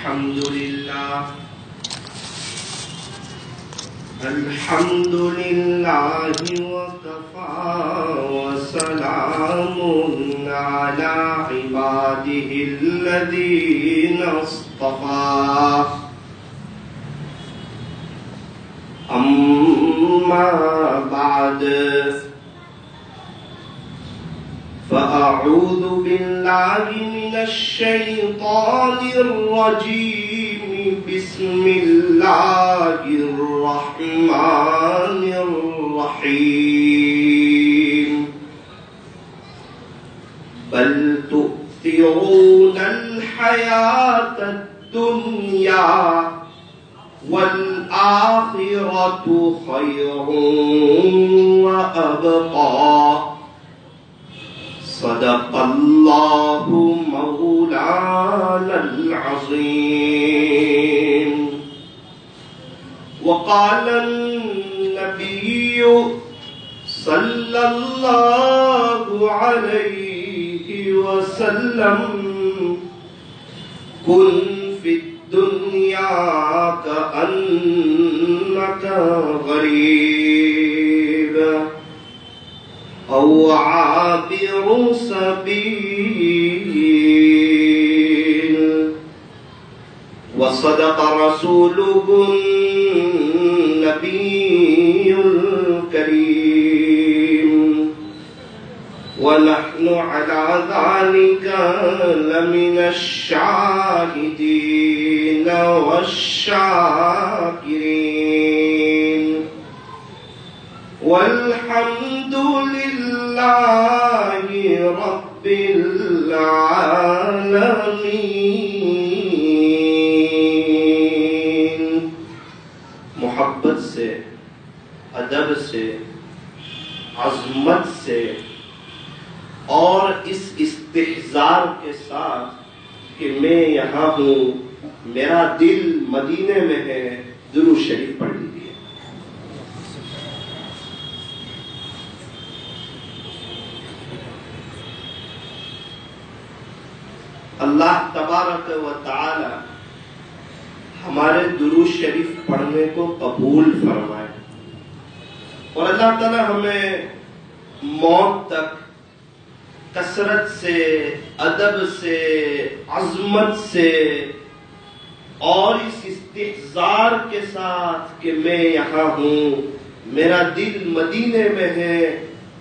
الحمد لله وكفى وسلام على عباده الذين اصطفى أما بعد فأعوذ بالله من الشيطان الرجيم بسم الله الرحمن الرحيم بل تؤثرون الحياة الدنيا والآخرة خير وأبقى صدق الله مولانا العظيم وقال النبي صلى الله عليه وسلم كن في الدنيا كأنك غريب أو عابر سبيل وصدق رسوله النبي الكريم ونحن على ذلك لمن الشاهدين والشاكرين والحمد لله رب العالمين. محبت سے، ادب سے، عظمت سے اور اس استحضار کے ساتھ کہ میں یہاں ہوں، میرا دل مدینے میں ہے، درود شریف پڑھ لیجیے. اللہ تبارک و تعالی ہمارے درود شریف پڑھنے کو قبول فرمائے اور اللہ تعالی ہمیں موت تک کثرت سے، ادب سے، عظمت سے اور اس استحضار کے ساتھ کہ میں یہاں ہوں، میرا دل مدینے میں ہے،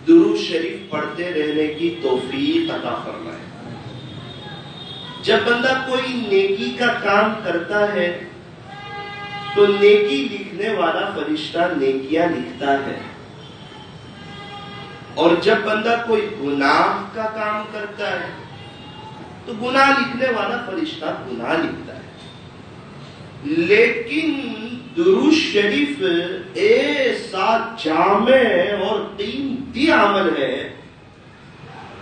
درود شریف پڑھتے رہنے کی توفیق عطا فرمائے. جب بندہ کوئی نیکی کا کام کرتا ہے تو نیکی لکھنے والا فرشتہ نیکیاں لکھتا ہے، اور جب بندہ کوئی گناہ کا کام کرتا ہے تو گناہ لکھنے والا فرشتہ گناہ لکھتا ہے. لیکن درود شریف ایسا جامع اور قیمتی عمل ہے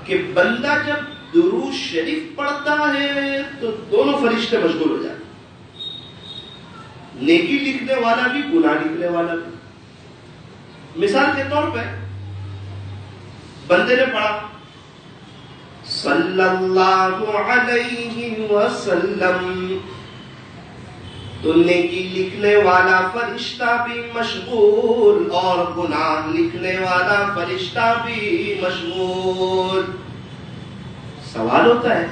کہ بندہ جب درود شریف پڑھتا ہے تو دونوں فرشتے مشغول ہو جاتے ہیں، نیکی لکھنے والا بھی، گناہ لکھنے والا بھی. مثال کے طور پہ بندے نے پڑھا صلی اللہ علیہ وسلم، تو نیکی لکھنے والا فرشتہ بھی مشغول اور گناہ لکھنے والا فرشتہ بھی مشغول. سوال ہوتا ہے،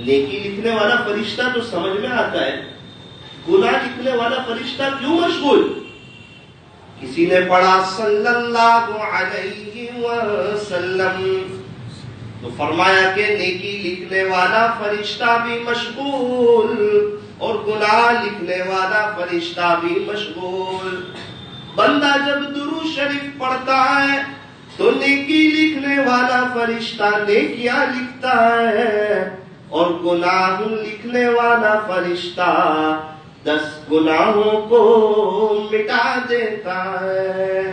نیکی لکھنے والا فرشتہ تو سمجھ میں آتا ہے، گناہ لکھنے والا فرشتہ کیوں مشغول؟ کسی نے پڑھا صلی اللہ علیہ وسلم تو فرمایا کہ نیکی لکھنے والا فرشتہ بھی مشغول اور گناہ لکھنے والا فرشتہ بھی مشغول. بندہ جب درود شریف پڑھتا ہے تو نیکی لکھنے والا فرشتہ نیکیاں لکھتا ہے اور گناہ لکھنے والا فرشتہ 10 گناہوں کو مٹا دیتا ہے.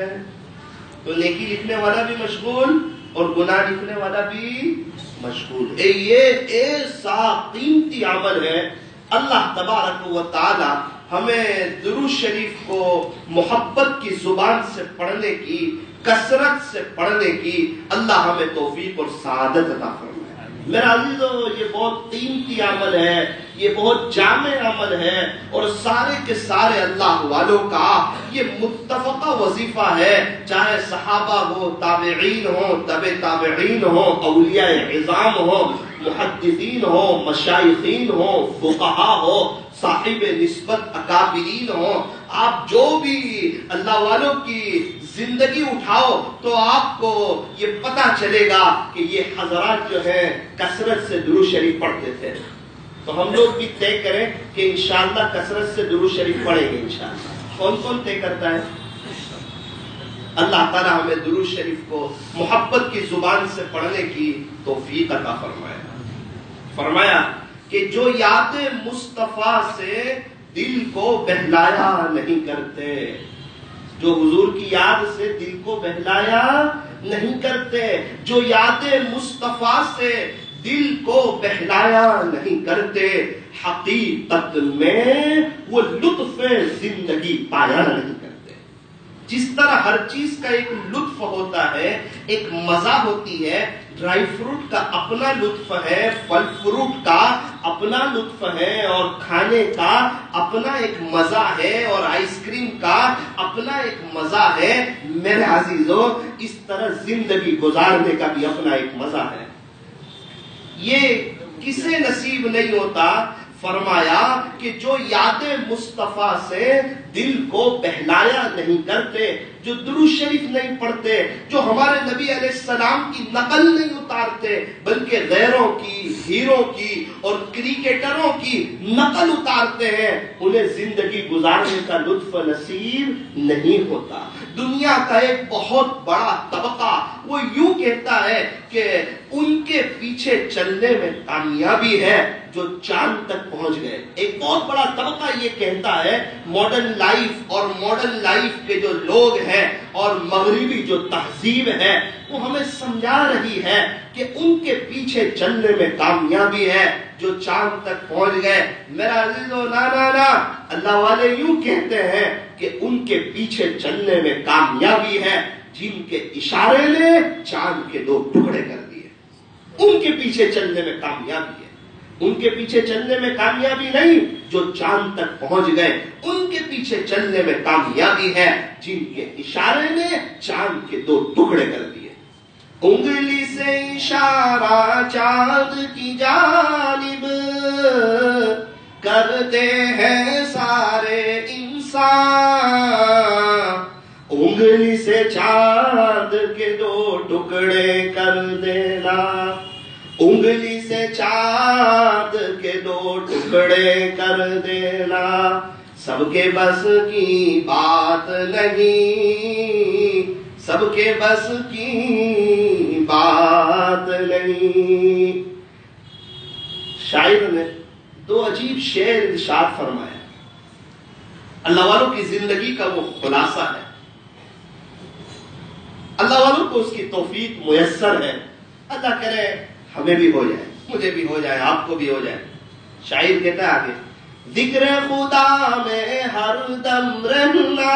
تو نیکی لکھنے والا بھی مشغول اور گناہ لکھنے والا بھی مشغول. یہ ایسا قیمتی عمل ہے. اللہ تبارک و تعالی ہمیں درود شریف کو محبت کی زبان سے پڑھنے کی، کثرت سے پڑھنے کی اللہ ہمیں توفیق اور سعادت عطا فرمائے. میرا عزیزو یہ بہت قیمتی عمل ہے، یہ بہت جامع عمل ہے، اور سارے کے سارے اللہ والوں کا یہ متفقہ وظیفہ ہے، چاہے صحابہ ہو، تابعین ہو، تبع تابعین ہو، اولیاء عظام ہو، محدثین ہو، مشائخین ہو، فقہا ہو، صاحب نسبت اکابرین ہو، آپ جو بھی اللہ والوں کی زندگی اٹھاؤ تو آپ کو یہ پتا چلے گا کہ یہ حضرات جو ہیں کثرت سے درود شریف پڑھتے تھے. تو ہم لوگ بھی طے کریں کہ انشاءاللہ کثرت سے درود شریف پڑھیں گے انشاءاللہ. کون کون طے کرتا ہے؟ اللہ تعالیٰ ہمیں درود شریف کو محبت کی زبان سے پڑھنے کی توفیق عطا فرمایا کہ جو یاد مصطفیٰ سے دل کو بہلایا نہیں کرتے، جو حضور کی یاد سے دل کو بہلایا نہیں کرتے، جو یاد مصطفیٰ سے دل کو بہلایا نہیں کرتے، حقیقت میں وہ لطف زندگی پایا نہیں کرتے. جس طرح ہر چیز کا ایک لطف ہوتا ہے، ایک مزہ ہوتی ہے، ڈرائی فروٹ کا اپنا لطف ہے، پھل فروٹ کا اپنا لطف ہے، اور کھانے کا اپنا ایک مزہ ہے، اور آئس کریم کا اپنا ایک مزہ ہے. میرے عزیزو اس طرح زندگی گزارنے کا بھی اپنا ایک مزہ ہے. یہ کسے نصیب نہیں ہوتا؟ فرمایا کہ جو یاد مصطفیٰ سے دل کو بہلایا نہیں کرتے، جو درود شریف نہیں پڑھتے، جو ہمارے نبی علیہ السلام کی نقل نہیں اتارتے بلکہ غیروں کی، ہیروں کی اور کرکٹروں کی نقل اتارتے ہیں، انہیں زندگی گزارنے کا لطف نصیب نہیں ہوتا. دنیا کا ایک بہت بڑا طبقہ وہ یوں کہتا ہے کہ ان کے پیچھے چلنے میں کامیابی ہے جو چاند تک پہنچ گئے. ایک بہت بڑا طبقہ یہ کہتا ہے ماڈرن لائف اور ماڈرن لائف کے جو لوگ ہیں اور مغربی جو تہذیب ہے وہ ہمیں سمجھا رہی ہے کہ ان کے پیچھے چلنے میں کامیابی ہے جو چاند تک پہنچ گئے. میرا عزیزو نا نا نا، اللہ والے یوں کہتے ہیں کہ ان کے پیچھے چلنے میں کامیابی ہے جن کے اشارے نے چاند کے 2 ٹکڑے کر دیے. ان کے پیچھے چلنے میں کامیابی ہے. ان کے پیچھے چلنے میں کامیابی نہیں جو چاند تک پہنچ گئے، ان کے پیچھے چلنے میں کامیابی ہے جن کے اشارے نے چاند کے 2 ٹکڑے کر دیے. انگلی سے اشارہ چاند کی جانب کرتے ہیں سارے انسان، انگلی سے چاند کے 2 ٹکڑے کر دینا، انگلی سے چاند کے 2 ٹکڑے کر دینا، سب کے بس کی بات نہیں، سب کے بس کی بات نہیں. شاعر نے 2 عجیب شعر ارشاد فرمایا. اللہ والوں کی زندگی کا وہ خلاصہ ہے. اللہ والوں کو اس کی توفیق میسر ہے. اللہ کرے ہمیں بھی ہو جائے، مجھے بھی ہو جائے، آپ کو بھی ہو جائے. شاعر کہتا ہے آگے، ذکر خدا میں ہر دم رہنا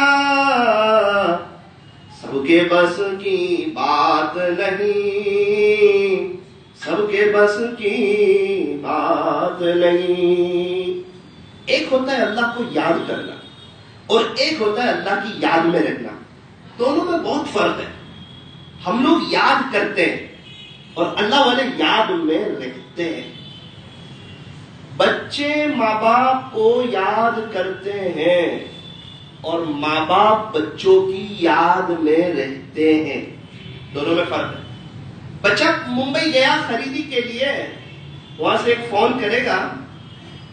سب کے بس کی بات نہیں، سب کے بس کی بات نہیں. ایک ہوتا ہے اللہ کو یاد کرنا اور ایک ہوتا ہے اللہ کی یاد میں رہنا. دونوں میں بہت فرق ہے. ہم لوگ یاد کرتے ہیں اور اللہ والے یاد میں رہتے ہیں. بچے ماں باپ کو یاد کرتے ہیں اور ماں باپ بچوں کی یاد میں رہتے ہیں. دونوں میں فرق ہے. بچہ ممبئی گیا خریدی کے لیے، وہاں سے ایک فون کرے گا،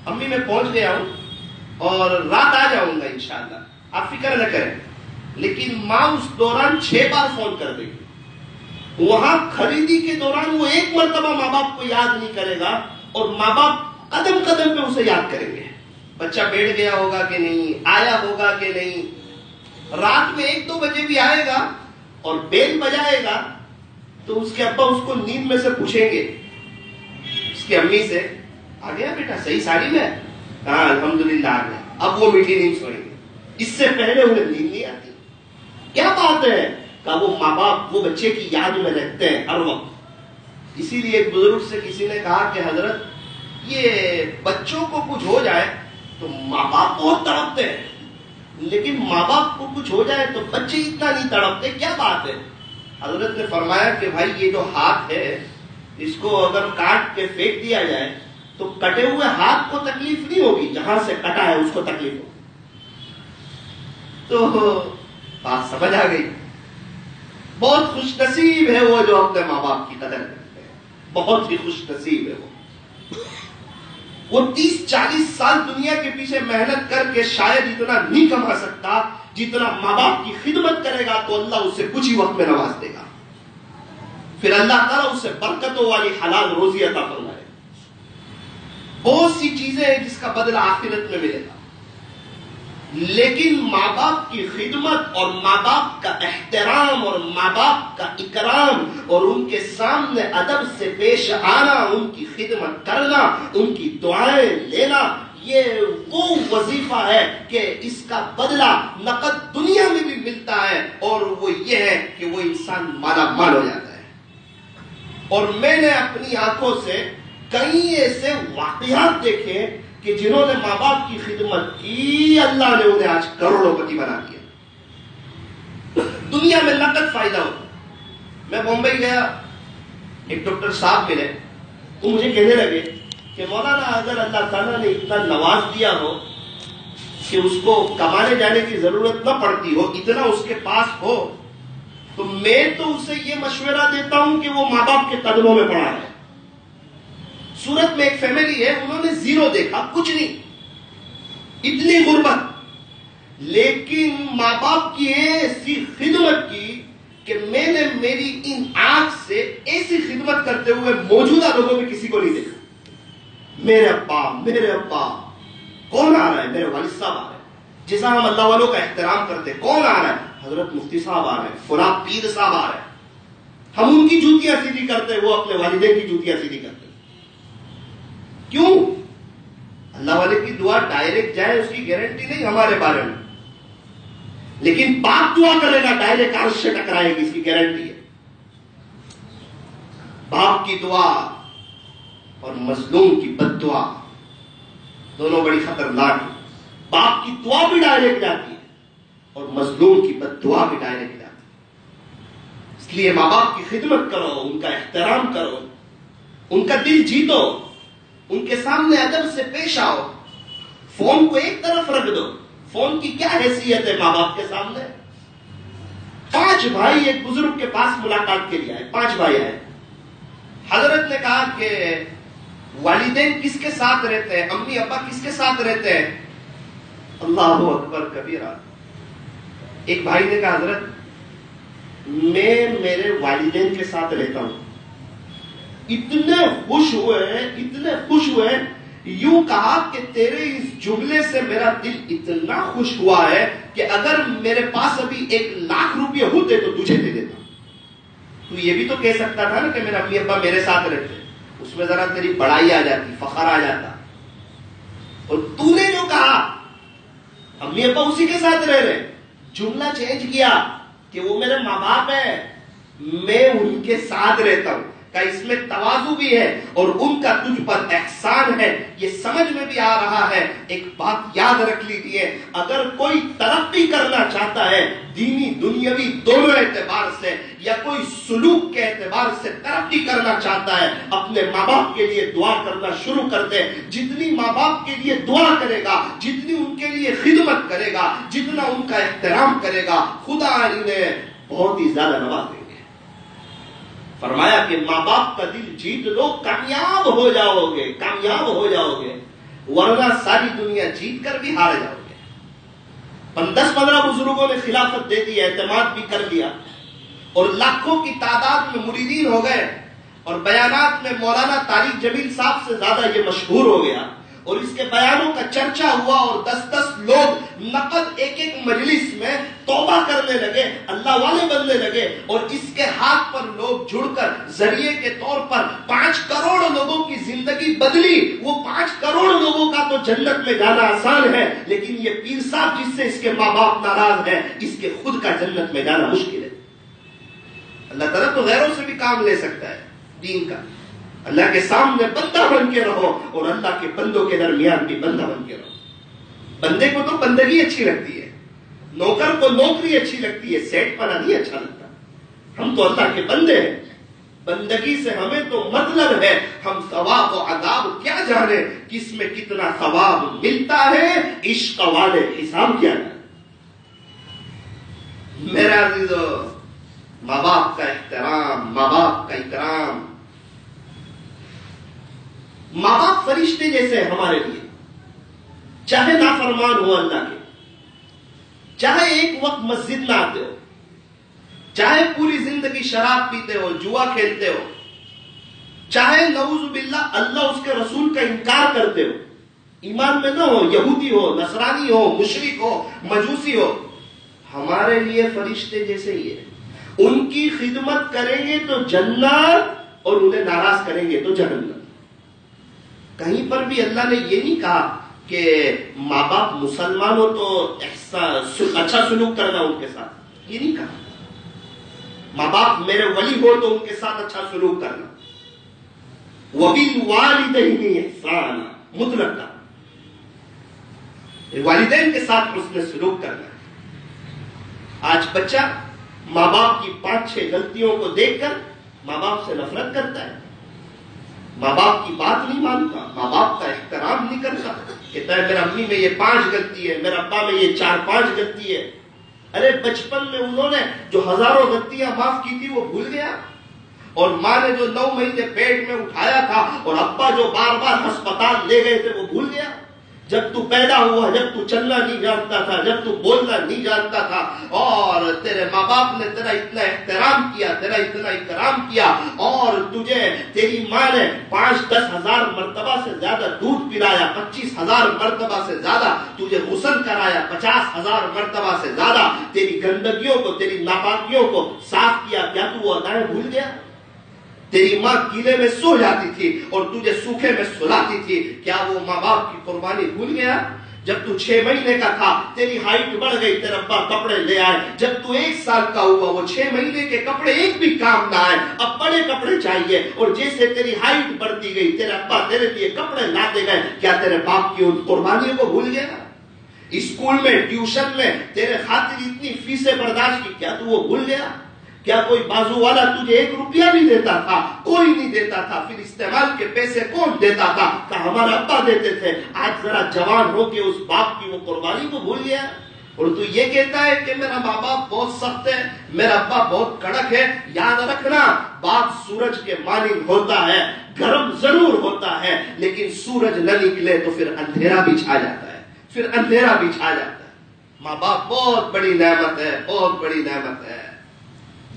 امی میں پہنچ گیا ہوں اور رات آ جاؤں گا انشاءاللہ، آپ فکر نہ کریں. لیکن ماں اس دوران 6 بار فون کر دے گی. وہاں خریدی کے دوران وہ 1 مرتبہ ماں باپ کو یاد نہیں کرے گا اور ماں باپ قدم قدم پہ اسے یاد کریں گے. بچہ بیٹھ گیا ہوگا کہ نہیں، آیا ہوگا کہ نہیں. رات میں 1-2 بجے بھی آئے گا اور بیل بجائے گا تو اس کے ابا اس کو نیند میں سے پوچھیں گے اس کی امی سے، آ گیا بیٹا صحیح ساڑی میں؟ ہاں الحمدللہ آ گیا. اب وہ میٹھی نیند سوئیں گے. اس سے پہلے انہیں نیند نہیں آتی. کیا بات ہے کہ وہ ماں باپ وہ بچے کی یاد میں رہتے ہیں ہر وقت. اسی لیے ایک بزرگ سے کسی نے کہا کہ حضرت یہ بچوں کو کچھ ہو جائے تو ماں باپ بہت تڑپتے ہیں، لیکن ماں باپ کو کچھ ہو جائے تو بچے اتنا نہیں تڑپتے، کیا بات ہے؟ حضرت نے فرمایا کہ بھائی یہ جو ہاتھ ہے اس کو اگر کاٹ کے پھینک دیا جائے تو کٹے ہوئے ہاتھ کو تکلیف نہیں ہوگی، جہاں سے کٹا ہے اس کو تکلیف ہوگی۔ تو بات سمجھ آ گئی۔ بہت خوش نصیب ہے وہ جو اپنے ماں باپ کی قدر کرتے ہیں، بہت ہی خوش نصیب ہے وہ 30-40 سال دنیا کے پیچھے محنت کر کے شاید اتنا نہیں کما سکتا جتنا ماں باپ کی خدمت کرے گا تو اللہ اسے کچھ ہی وقت میں نواز دے گا، پھر اللہ تعالیٰ اسے برکتوں والی حلال روزی عطا فرمائے۔ بہت سی چیزیں ہیں جس کا بدلہ آخرت میں ملے گا، لیکن ماں باپ کی خدمت اور ماں باپ کا احترام اور ماں باپ کا اکرام اور ان کے سامنے ادب سے پیش آنا، ان کی خدمت کرنا، ان کی دعائیں لینا، یہ وہ وظیفہ ہے کہ اس کا بدلہ نقد دنیا میں بھی ملتا ہے، اور وہ یہ ہے کہ وہ انسان مالا مال ہو جاتا ہے۔ اور میں نے اپنی آنکھوں سے کئی ایسے واقعات دیکھے کہ جنہوں نے ماں باپ کی خدمت کی، اللہ نے انہیں آج کروڑوں پتی بنا دیا، دنیا میں نقد فائدہ ہوتا۔ میں بمبئی گیا، ایک ڈاکٹر صاحب ملے، وہ مجھے کہنے لگے کہ مولانا اگر اللہ تعالیٰ نے اتنا نواز دیا ہو کہ اس کو کمانے جانے کی ضرورت نہ پڑتی ہو، اتنا اس کے پاس ہو، تو میں تو اسے یہ مشورہ دیتا ہوں کہ وہ ماں باپ کے قدموں میں پڑا ہے۔ سورت میں ایک فیملی ہے، انہوں نے زیرو دیکھا، کچھ نہیں، اتنی غربت، لیکن ماں باپ کی ایسی خدمت کی کہ میں نے میری ان آنکھ سے ایسی خدمت کرتے ہوئے موجودہ لوگوں میں کسی کو نہیں دیکھا۔ میرے ابا کون آ رہا ہے؟ میرے والد صاحب آ رہے ہیں، جیسا ہم اللہ والوں کا احترام کرتے، کون آ رہا ہے؟ حضرت مفتی صاحب آ رہے ہیں، فلاں پیر صاحب آ رہے ہیں۔ ہم ان کی جوتیاں سیدھی کرتے، وہ اپنے والدین کی جوتیاں سیدھی کرتے۔ کیوں؟ اللہ والے کی دعا ڈائریکٹ جائے اس کی گارنٹی نہیں ہمارے بارے میں، لیکن باپ دعا کرے گا ڈائریکٹ عرش سے ٹکرائے گی، اس کی گارنٹی ہے۔ باپ کی دعا اور مظلوم کی بد دعا دونوں بڑی خطرناک ہیں۔ باپ کی دعا بھی ڈائریکٹ جاتی ہے اور مظلوم کی بد دعا بھی ڈائریکٹ جاتی ہے۔ اس لیے ماں باپ کی خدمت کرو، ان کا احترام کرو، ان کا دل جیتو، ان کے سامنے ادب سے پیش آؤ۔ فون کو ایک طرف رکھ دو، فون کی کیا حیثیت ہے ماں باپ کے سامنے؟ 5 بھائی ایک بزرگ کے پاس ملاقات کے لیے آئے، 5 بھائی آئے۔ حضرت نے کہا کہ والدین کس کے ساتھ رہتے ہیں، امی ابا کس کے ساتھ رہتے ہیں؟ اللہ اکبر کبیرہ۔ ایک بھائی نے کہا حضرت میں میرے والدین کے ساتھ رہتا ہوں۔ اتنے خوش ہوئے، یوں کہا کہ تیرے اس جملے سے میرا دل اتنا خوش ہوا ہے کہ اگر میرے پاس ابھی 1,00,000 روپے ہوتے تو تجھے دے دیتا۔ تو یہ بھی تو کہہ سکتا تھا نا کہ میرا امی ابا میرے ساتھ رہتے، اس میں ذرا تیری بڑائی آ جاتی، فخر آ جاتا۔ اور تو نے جو کہا امی ابا اسی کے ساتھ رہ رہے، جملہ چینج کیا کہ وہ میرے ماں باپ ہیں، میں ان کے ساتھ رہتا ہوں، کہ اس میں تواضع بھی ہے اور ان کا تجھ پر احسان ہے، یہ سمجھ میں بھی آ رہا ہے۔ ایک بات یاد رکھ لیجیے، اگر کوئی ترقی کرنا چاہتا ہے دینی دنیاوی دونوں اعتبار سے، یا کوئی سلوک کے اعتبار سے ترقی کرنا چاہتا ہے، اپنے ماں باپ کے لیے دعا کرنا شروع کر دے۔ جتنی ماں باپ کے لیے دعا کرے گا، جتنی ان کے لیے خدمت کرے گا، جتنا ان کا احترام کرے گا، خدا انہیں بہت ہی زیادہ نواز دے گا۔ فرمایا کہ ماں باپ کا دل جیت لو، کامیاب ہو جاؤ گے، ورنہ ساری دنیا جیت کر بھی ہار جاؤ گے۔ 10-15 بزرگوں نے خلافت دے دی، اعتماد بھی کر لیا، اور لاکھوں کی تعداد میں مریدین ہو گئے، اور بیانات میں مولانا طارق جمیل صاحب سے زیادہ یہ مشہور ہو گیا، اور اس کے بیانوں کا چرچا ہوا، اور 10-10 لوگ نقد ایک مجلس میں توبہ کرنے لگے، اللہ والے بننے لگے، اور اس کے ہاتھ پر لوگ جڑ کر ذریعے کے طور پر 5 کروڑ لوگوں کی زندگی بدلی۔ وہ 5 کروڑ لوگوں کا تو جنت میں جانا آسان ہے، لیکن یہ پیر صاحب جس سے اس کے ماں باپ ناراض ہیں، اس کے خود کا جنت میں جانا مشکل ہے۔ اللہ تعالیٰ تو غیروں سے بھی کام لے سکتا ہے، دین کا. اللہ کے سامنے بندہ بن کے رہو اور اللہ کے بندوں کے درمیان بھی بندہ بن کے رہو. بندے کو تو بندگی اچھی لگتی ہے، نوکر کو نوکری اچھی لگتی ہے، سیٹ پنا نہیں اچھا لگتا. ہم تو اللہ کے بندے ہیں، بندگی سے ہمیں تو مطلب ہے. ہم ثواب و عذاب کیا جانے، کس میں کتنا ثواب ملتا ہے، عشق والے حساب کیا جانے. میرا عزیزو، ماں باپ کا احترام، ماں باپ کا اکرام. ماں باپ فرشتے جیسے ہمارے لیے، چاہے نافرمان ہو اللہ کے، چاہے ایک وقت مسجد نہ آتے ہو، چاہے پوری زندگی شراب پیتے ہو، جوا کھیلتے ہو، چاہے نعوذ باللہ اللہ اس کے رسول کا انکار کرتے ہو، ایمان میں نہ ہو، یہودی ہو، نصرانی ہو، مشرک ہو، مجوسی ہو، ہمارے لیے فرشتے جیسے ہی ہے. ان کی خدمت کریں گے تو جنت اور انہیں ناراض کریں گے تو جہنم. کہیں پر بھی اللہ نے یہ نہیں کہا کہ ماں باپ مسلمان ہو تو اچھا سلوک کرنا ان کے ساتھ، یہ نہیں کہا. ماں باپ میرے ولی ہو تو ان کے ساتھ اچھا سلوک کرنا. وَبِالْوَالِدَيْنِ إِحْسَانًا مطلق کا، والدین کے ساتھ حسن سلوک کرنا. آج بچہ ماں باپ کی 5-6 غلطیوں کو دیکھ کر ماں باپ سے نفرت کرتا ہے، ماں باپ کی بات نہیں مانتا، ماں باپ کا احترام نہیں کرتا. کہتا ہے میرا امی میں یہ 5 غلطی ہے، میرا ابا میں یہ 4-5 غلطی ہے. ارے بچپن میں انہوں نے جو ہزاروں غلطیاں معاف کی تھی وہ بھول گیا، اور ماں نے جو 9 مہینے پیٹ میں اٹھایا تھا اور ابا جو بار بار ہسپتال لے گئے تھے وہ بھول گیا. جب تو پیدا ہوا، جب تو چلنا نہیں جانتا تھا، جب تو بولنا نہیں جانتا تھا، اور تیرے ماں باپ نے تیرا اتنا احترام کیا، تیرا اتنا اکرام کیا، اور تجھے تیری ماں نے 5-10 ہزار مرتبہ سے زیادہ دودھ پلایا، 25,000 مرتبہ سے زیادہ تجھے غسل کرایا، 50,000 مرتبہ سے زیادہ تیری گندگیوں کو، تیری ناپاکیوں کو صاف کیا. کیا تو وہ عطائیں بھول گیا؟ تیری ماں گیلے میں سو جاتی تھی اور تجھے سوکھے میں سلاتی تھی، کیا وہ ماں باپ کی قربانی بھول گیا؟ جب تو 6 مہینے کا تھا تیری ہائٹ بڑھ گئی، تیرا ابا کپڑے لے آئے. جب تو 1 سال کا ہوا وہ 6 مہینے کے کپڑے ایک بھی کام نہ آئے، اب بڑے کپڑے چاہیے. اور جیسے تیری ہائٹ بڑھتی گئی تیرا ابا تیرے لیے کپڑے لاتے گئے. کیا تیرے باپ کی ان قربانیوں کو بھول گیا؟ اسکول میں، ٹیوشن میں تیرے خاطر اتنی فیسیں برداشت کی، کیا تو وہ بھول گیا؟ کیا کوئی بازو والا تجھے 1 روپیہ بھی دیتا تھا؟ کوئی نہیں دیتا تھا. پھر استعمال کے پیسے کون دیتا تھا؟ کہ ہمارا ابا دیتے تھے. آج ذرا جوان ہو کے اس باپ کی وہ قربانی کو بھول گیا، اور تو یہ کہتا ہے کہ میرا ماں باپ بہت سخت ہے، میرا ابا بہت کڑک ہے. یاد رکھنا، باپ سورج کے مانند ہوتا ہے، گرم ضرور ہوتا ہے، لیکن سورج نہ نکلے تو پھر اندھیرا بھی چھا جاتا ہے، پھر اندھیرا بھی چھا جاتا ہے. ماں باپ بہت بڑی نعمت ہے، بہت بڑی نعمت ہے.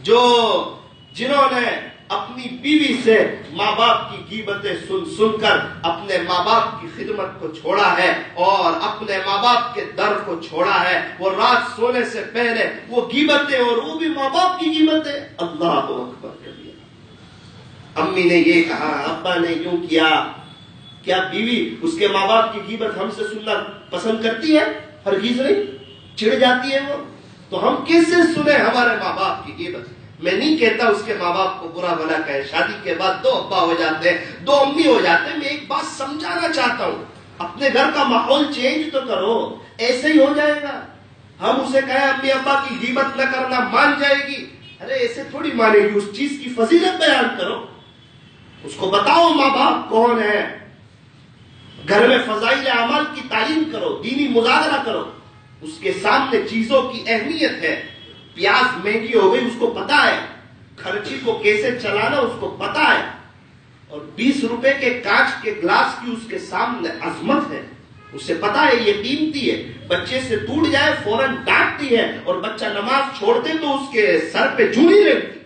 جنہوں نے اپنی بیوی سے ماں باپ کی غیبتیں سن سن کر اپنے ماں باپ کی خدمت کو چھوڑا ہے اور اپنے ماں باپ کے در کو چھوڑا ہے، وہ رات سونے سے پہلے وہ غیبتیں، اور وہ بھی ماں باپ کی غیبتیں. اللہ اکبر کبیرہ. امی نے یہ کہا، ابا نے یوں کیا. کیا بیوی اس کے ماں باپ کی غیبت ہم سے سننا پسند کرتی ہے؟ ہرگز نہیں. چڑ جاتی ہے وہ. تو ہم کیسے سنیں ہمارے ماں باپ کی غیبت؟ میں نہیں کہتا اس کے ماں باپ کو برا بھلا کہے، شادی کے بعد 2 ابا ہو جاتے ہیں، 2 امی ہو جاتے ہیں. میں ایک بات سمجھانا چاہتا ہوں، اپنے گھر کا ماحول چینج تو کرو. ایسے ہی ہو جائے گا. ہم اسے کہیں امی ابا کی غیبت نہ کرنا، مان جائے گی. ارے ایسے تھوڑی مانے گی. اس چیز کی فضیلت بیان کرو، اس کو بتاؤ ماں باپ کون ہے. گھر میں فضائل اعمال کی تعلیم کرو، دینی مذاکرہ کرو. اس کے سامنے چیزوں کی اہمیت ہے. پیاز مہنگی ہو گئی، اس کو پتا ہے. خرچی کو کیسے چلانا اس کو پتا ہے. اور 20 روپے کے کانچ کے گلاس کی اس کے سامنے عظمت ہے. اسے پتا ہے یہ قیمتی ہے. بچے سے ٹوٹ جائے فوراً ڈانٹتی ہے، اور بچہ نماز چھوڑ دے تو اس کے سر پہ جھولی رہتی.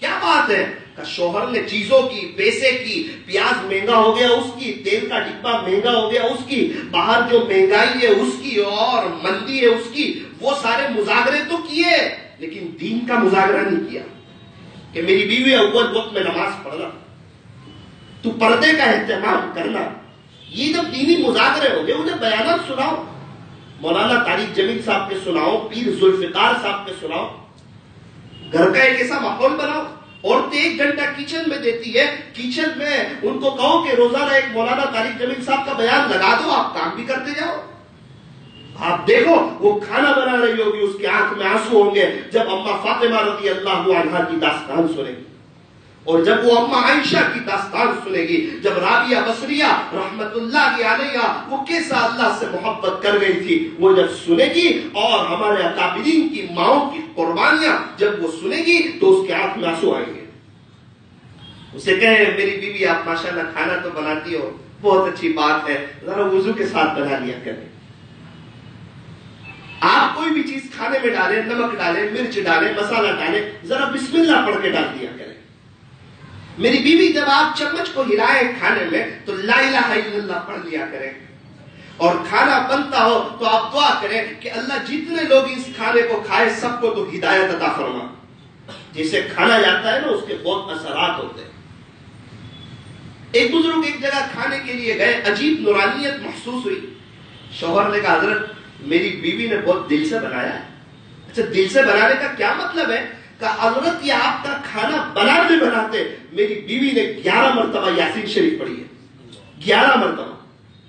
کیا بات ہے کہ شوہر نے چیزوں کی، پیسے کی، پیاز مہنگا ہو گیا اس کی، تیل کا ڈبہ مہنگا ہو گیا اس کی، باہر جو مہنگائی ہے اس کی اور مندی ہے اس کی، وہ سارے مذاکرے تو کیے، لیکن دین کا مذاکرہ نہیں کیا کہ میری بیوی اول وقت میں نماز پڑھنا، تو پردے کا اہتمام کرنا. یہ جب دینی مذاکرے ہو گئے انہیں بیانات سناؤ. مولانا طارق جمیل صاحب کے سناؤ، پیر ذوالفقار صاحب کے سناؤ. گھر کا ایک ایسا ماحول بناؤ عورتیں 1 گھنٹہ کچن میں دیتی ہے. کچن میں ان کو کہو کہ روزانہ ایک مولانا طارق جمیل صاحب کا بیان لگا دو, آپ کام بھی کرتے جاؤ. آپ دیکھو وہ کھانا بنا رہی ہوگی, اس کی آنکھ میں آنسو ہوں گے جب اما فاطمہ رضی اللہ عنہا کی داستان سنے گی, اور جب وہ اما عائشہ کی داستان سنے گی, جب رابعہ بصریہ رحمت اللہ علیہا وہ کیسا اللہ سے محبت کر گئی تھی وہ جب سنے گی, اور ہمارے اکابرین کی ماؤں کی قربانیاں جب وہ سنے گی تو اس کے آنکھ میں آنسو آئیں گے. اسے کہیں میری بیوی آپ ماشاءاللہ کھانا تو بناتی ہو, بہت اچھی بات ہے, ذرا وضو کے ساتھ بنا لیا کریں. آپ کوئی بھی چیز کھانے میں ڈالیں, نمک ڈالیں, مرچ ڈالیں, مسالہ ڈالیں, ذرا بسم اللہ پڑھ کے ڈال دیا کریں. میری بیوی جب آپ چمچ کو ہلائیں کھانے میں تو لا الہ الا اللہ پڑھ لیا کریں. اور کھانا بنتا ہو تو آپ دعا کریں کہ اللہ جتنے لوگ اس کھانے کو کھائے سب کو تو ہدایت عطا فرما. جسے کھانا جاتا ہے نا اس کے بہت اثرات ہوتے ہیں. ایک بزرگ ایک جگہ کھانے کے لیے گئے, عجیب نورانیت محسوس ہوئی. شوہر نے کہا حضرت میری بیوی نے بہت دل سے بنایا ہے. اچھا دل سے بنانے کا کیا مطلب ہے؟ کہ حضرت یہ آپ کا کھانا بناتے بناتے میری بیوی نے 11 مرتبہ یاسین شریف پڑھی ہے, 11 مرتبہ.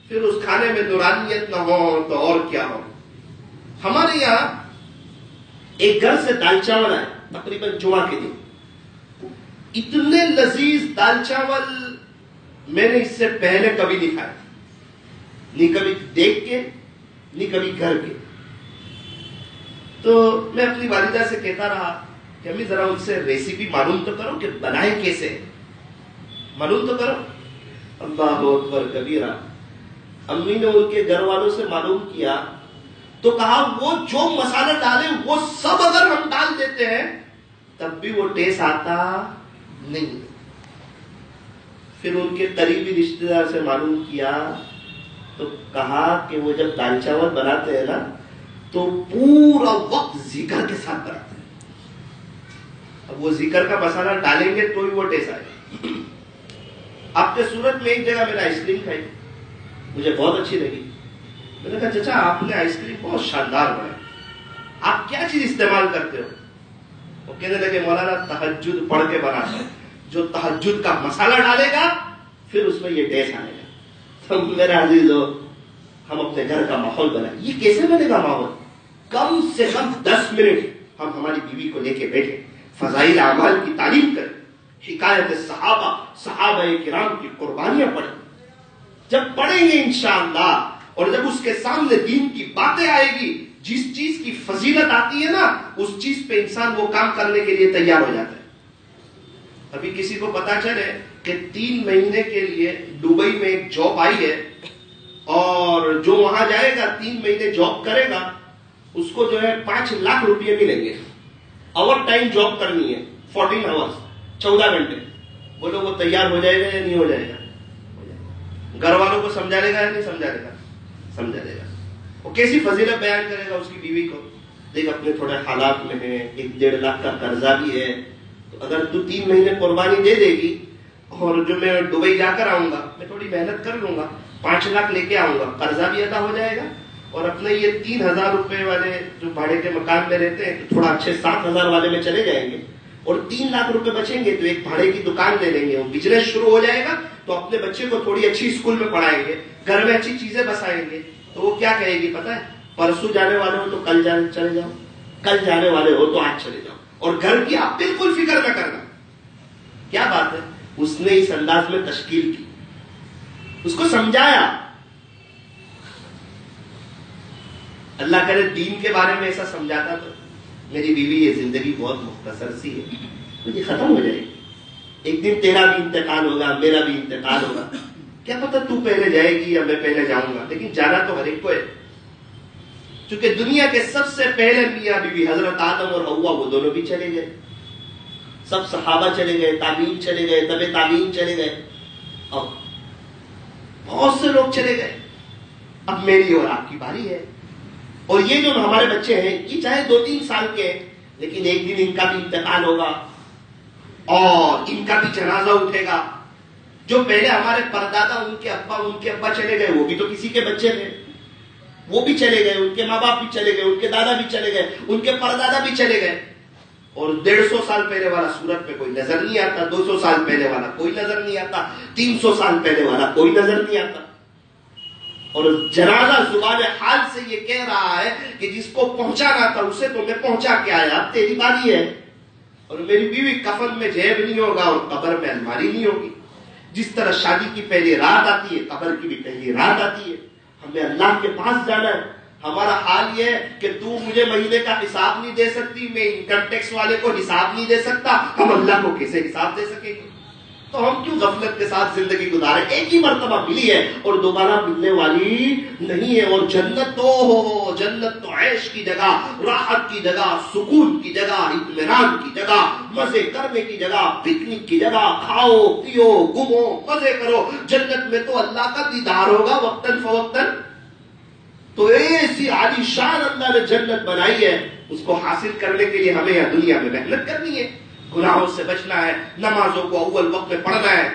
پھر اس کھانے میں نورانیت نہ ہو تو اور کیا ہو. ہمارے یہاں ایک گھر سے دال چاول آئے تقریباً جمعہ کے دن. اتنے لذیذ دال چاول میں نے اس سے پہلے کبھی نہیں کھایا, نہیں کبھی دیکھ کے نہیں کبھی گھر کے. تو میں اپنی والدہ سے کہتا رہا کہ امی ذرا ان سے ریسیپی معلوم تو کرو کہ بنائے کیسے, معلوم تو کرو. اللہ اکبر کبیرہ. امی نے ان کے گھر والوں سے معلوم کیا تو کہا وہ جو مسالہ ڈالے وہ سب اگر ہم ڈال دیتے ہیں تب بھی وہ ٹیسٹ آتا نہیں. پھر ان کے قریبی رشتے دار سے معلوم کیا تو کہا کہ وہ جب دال چاول بناتے ہیں نا تو پورا وقت ذکر کے ساتھ بناتے ہیں. اب وہ ذکر کا مسالہ ڈالیں گے تو ہی وہ ٹیسٹ آئے. آپ کے صورت میں ایک جگہ میں نے آئس کریم کھائی, مجھے بہت اچھی لگی. میں نے کہا چچا آپ نے آئس کریم بہت شاندار بنائی, آپ کیا چیز استعمال کرتے ہو؟ وہ کہنے لگے مولانا تہجد پڑھ کے بناتا ہے, جو تہجد کا مسالہ ڈالے گا پھر اس میں یہ ٹیسٹ آئے گا. تو میرے عزیزو ہم اپنے گھر کا ماحول بنائیں. یہ کیسے بنے گا ماحول؟ کم سے کم 10 منٹ ہم ہماری بیوی کو لے کے بیٹھے, فضائل اعمال کی تعلیم کریں, حکایت صحابہ کرام کی قربانیاں پڑھیں. جب پڑھیں گے انشاءاللہ اور جب اس کے سامنے دین کی باتیں آئے گی, جس چیز کی فضیلت آتی ہے نا اس چیز پہ انسان وہ کام کرنے کے لیے تیار ہو جاتا ہے. ابھی کسی کو پتا چلے کہ 3 مہینے کے لیے دبئی میں ایک جاب آئی ہے اور جو وہاں جائے گا 3 مہینے جاب کرے گا اس کو جو ہے 5 لاکھ روپے ملیں گے. اوور ٹائم جاب کرنی ہے 14 آورس, 14 گھنٹے. بولو وہ تیار ہو جائے گا یا نہیں ہو جائے گا؟ گھر والوں کو سمجھا لے گا یا نہیں سمجھا لے گا؟ سمجھا لے گا. وہ کیسی فضیلت بیان کرے گا اس کی بیوی کو. دیکھ اپنے تھوڑے حالات میں ہے, 1-1.5 لاکھ کا قرضہ بھی ہے, تو اگر تو 3 مہینے قربانی دے دے گی اور جو میں دبئی جا کر آؤں گا میں تھوڑی محنت کر لوں گا, 5 لاکھ لے کے آؤں گا, قرضہ بھی ادا ہو جائے گا اور اپنے یہ 3,000 روپے والے جو بھاڑے کے مکان میں رہتے ہیں تو تھوڑا اچھے 7,000 والے میں چلے جائیں گے اور 3 لاکھ روپے بچیں گے تو ایک بھاڑے کی دکان لے لیں گے, وہ بزنس شروع ہو جائے گا تو اپنے بچے کو تھوڑی اچھی اسکول میں پڑھائیں گے, گھر میں اچھی چیزیں بسائیں گے. تو وہ کیا کہے گی پتہ ہے, پرسوں جانے والے ہو تو کل چلے جاؤ, کل جانے والے ہو تو آج چلے جاؤ, اور گھر کی آپ بالکل فکر نہ کرنا. کیا بات ہے, اس نے اس انداز میں تشکیل کی, اس کو سمجھایا. اللہ کرے دین کے بارے میں ایسا سمجھاتا تو میری بیوی یہ زندگی بہت مختصر سی ہے, یہ ختم ہو جائے گی. ایک دن تیرا بھی انتقال ہوگا, میرا بھی انتقال ہوگا, کیا پتہ تو پہلے جائے گی یا میں پہلے جاؤں گا, لیکن جانا تو ہر ایک کو ہے. چونکہ دنیا کے سب سے پہلے میاں بیوی حضرت آدم اور حوا وہ دونوں بھی چلے گئے, سب صحابہ چلے گئے, تابعین چلے گئے, تبع تابعین چلے گئے, اور بہت سے لوگ چلے گئے. اب میری اور آپ کی باری ہے. اور یہ جو ہمارے بچے ہیں یہ چاہے 2-3 سال کے ہیں لیکن ایک دن ان کا بھی انتقال ہوگا اور ان کا بھی جنازہ اٹھے گا. جو پہلے ہمارے پردادا ان کے ابا چلے گئے وہ بھی تو کسی کے بچے تھے, وہ بھی چلے گئے, ان کے ماں باپ بھی چلے گئے, ان کے دادا بھی چلے گئے, ان کے پردادا بھی چلے گئے. اور 150 سال پہلے والا صورت میں کوئی نظر نہیں آتا، 200 سال پہلے والا کوئی نظر نہیں آتا، 300 سال پہلے والا کوئی نظر نہیں آتا. اور جنازہ زبان حال سے یہ کہہ رہا ہے کہ جس کو پہنچانا تھا اسے تو میں پہنچا کے آیا، اب تیری باری ہے. اور میری بیوی کفن میں جیب نہیں ہوگا اور قبر میں الماری نہیں ہوگی. جس طرح شادی کی پہلی رات آتی ہے، قبر کی بھی پہلی رات آتی ہے. ہمیں اللہ کے پاس جانا ہے. ہمارا حال یہ ہے کہ تو مجھے مہینے کا حساب نہیں دے سکتی، میں انکم ٹیکس والے کو حساب نہیں دے سکتا، ہم اللہ کو کیسے حساب دے سکیں گے؟ تو ہم کیوں غفلت کے ساتھ زندگی گزارے؟ ایک ہی مرتبہ ملی ہے اور دوبارہ ملنے والی نہیں ہے. اور جنت تو عیش کی جگہ، راحت کی جگہ، سکون کی جگہ، اطمینان کی جگہ، مزے کرنے کی جگہ، پکنک کی جگہ. کھاؤ پیو گھومو مزے کرو. جنت میں تو اللہ کا دیدار ہوگا وقتاً فوقتاً. تو ایسی عالی شان اللہ نے جنت بنائی ہے، اس کو حاصل کرنے کے لیے ہمیں یہاں دنیا میں محنت کرنی ہے، گناہوں سے بچنا ہے، نمازوں کو اول وقت میں پڑھنا ہے.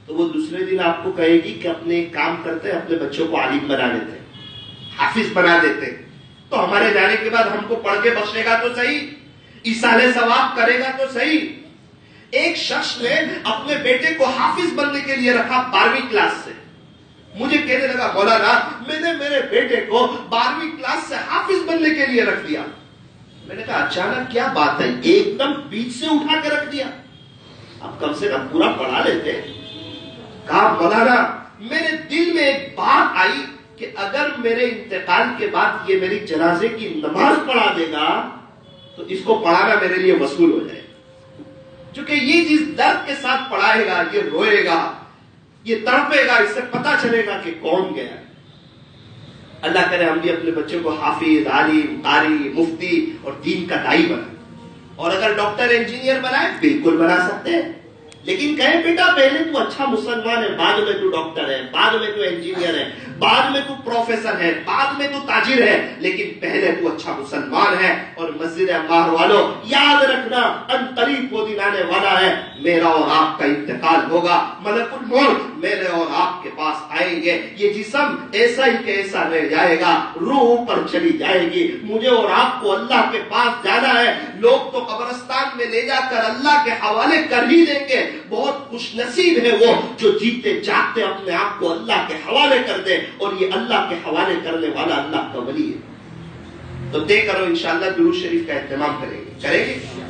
تو وہ دوسرے دن آپ کو کہے گی کہ اپنے ایک کام کرتے ہیں، اپنے بچوں کو عالم بنا دیتے ہیں، حافظ بنا دیتے ہیں. تو ہمارے جانے کے بعد ہم کو پڑھ کے بخشے گا تو صحیح، ایصال ثواب کرے گا تو صحیح. ایک شخص نے اپنے بیٹے کو حافظ بننے کے لیے رکھا 12ویں کلاس سے. مجھے کہنے لگا مولانا میں نے میرے بیٹے کو 12ویں کلاس سے حافظ بننے کے لیے رکھ دیا. میں نے کہا اچانک کیا بات ہے، ایک دم بیچ سے اٹھا کے رکھ دیا، اب کم سے کم پورا پڑھا لیتے. کہا مولانا میرے دل میں ایک بات آئی کہ اگر میرے انتقال کے بعد یہ میری جنازے کی نماز پڑھا دے گا تو اس کو پڑھانا میرے لیے وصول ہو جائے. چونکہ یہ چیز درد کے ساتھ پڑھائے گا، یہ روئے گا، یہ تڑپے گا، اس سے پتا چلے گا کہ کون گیا. اللہ کرے ہم بھی اپنے بچوں کو حافظ، عالم، قاری، مفتی اور دین کا دائی بنائیں. اور اگر ڈاکٹر انجینئر بنائے بالکل بنا سکتے ہیں، لیکن کہیں بیٹا پہلے تو اچھا مسلمان ہے، بعد میں تو ڈاکٹر ہے، بعد میں تو انجینئر ہے، بعد میں تو پروفیسر ہے، بعد میں تو تاجر ہے، لیکن پہلے تو اچھا مسلمان ہے. اور مسجد انوار والوں یاد رکھنا ان قریب وہ دن آنے والا ہے، میرا اور آپ کا انتقال ہوگا، ملک الموت میرے اور آپ کے پاس آئیں گے. یہ جسم ایسا ہی کہ ایسا رہ جائے گا، روح اوپر چلی جائے گی. مجھے اور آپ کو اللہ کے پاس جانا ہے. لوگ تو قبرستان میں لے جا کر اللہ کے حوالے کر ہی دیں گے. بہت خوش نصیب ہے وہ جو جیتے جاگتے اپنے آپ کو اللہ کے حوالے کر دے. اور یہ اللہ کے حوالے کرنے والا اللہ کا ولی ہے. تو طے کرو انشاءاللہ درود شریف کا اہتمام کریں گے،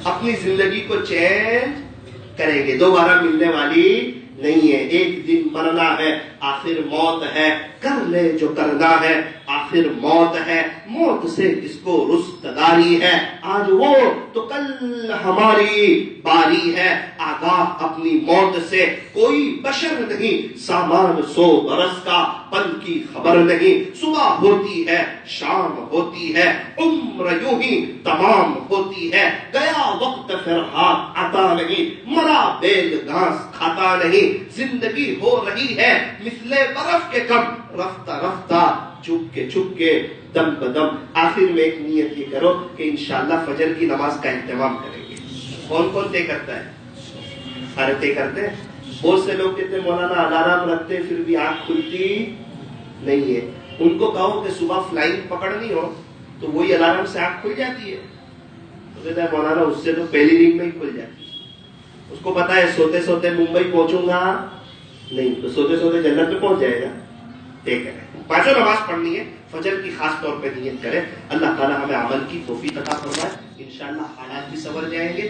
اپنی زندگی کو چینج کریں گے. دوبارہ ملنے والی نہیں ہے. ایک دن مرنا ہے، آخر موت ہے. کر لے جو کرنا ہے، آخر موت ہے. موت سے کس کو رستگاری ہے؟ آج وہ تو کل ہماری باری ہے. آگاہ اپنی موت سے کوئی بشر نہیں. سامان 100 برس کا پل کی خبر نہیں. صبح ہوتی ہے شام ہوتی ہے، عمر یوں ہی تمام ہوتی ہے. گیا وقت پھر ہاتھ آتا نہیں، مرا بیل گھاس کھاتا نہیں. زندگی ہو رہی ہے مثل برف کے کم، رفتہ رفتہ چھپ کے دم بدم. آخر میں ایک نیت یہ کرو کہ انشاءاللہ فجر کی نماز کا اہتمام کریں گے. کون کون طے کرتا ہے؟ سارے طے کرتے ہیں. بہت سے لوگ کہتے ہیں مولانا الارم رکھتے پھر بھی آنکھ کھلتی نہیں ہے. ان کو کہو کہ صبح فلائنگ پکڑنی ہو تو وہی الارم سے آنکھ کھل جاتی ہے. تو کہتا ہے مولانا اس سے تو پہلی رنگ میں ہی کھل جاتی ہے. اس کو پتا ہے سوتے سوتے ممبئی پہنچوں گا نہیں، تو سوتے سوتے جنت میں پہنچ جائے گا. طے کریں. 5 نماز پڑھنی ہے، فجر کی خاص طور پہ نیت کریں. اللہ تعالی ہمیں عمل کی توفیق عطا فرمائے. انشاءاللہ حالات بھی سنور جائیں گے.